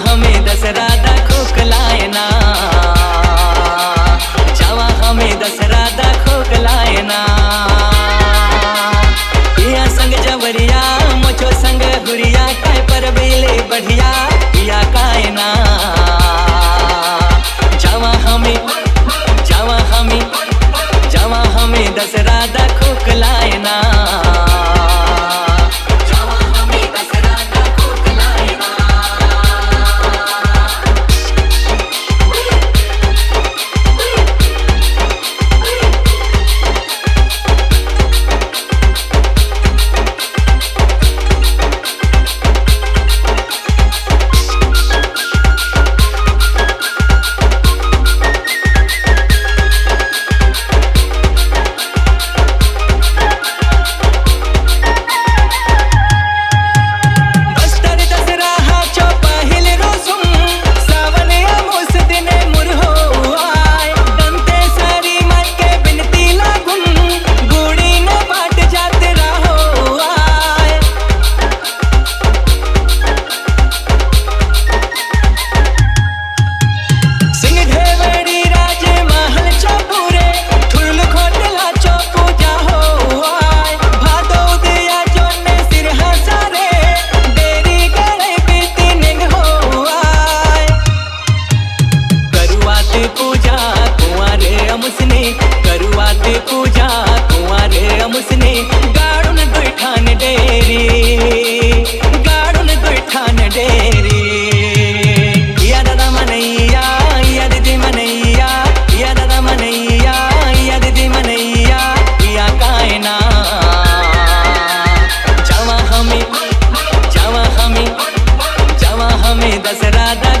हमें दसरा दा खोकलाए ना, जावा हमें दसरा दा खोकलाए ना। पिया संग जवरिया मुझो संग गुरिया काय पर बेले बढ़िया पिया काय ना। जावा हमें दसरा दा खोकलाए ना। पूजा कुंवारे अमुसने गाड़ुन दुठान डेरी, गाड़ुन दुठान डेरी। या दादा मनैया या दीदी मनैया, या दादा मनैया या दीदी मनैया या कायना। जावा हमें दसरा दा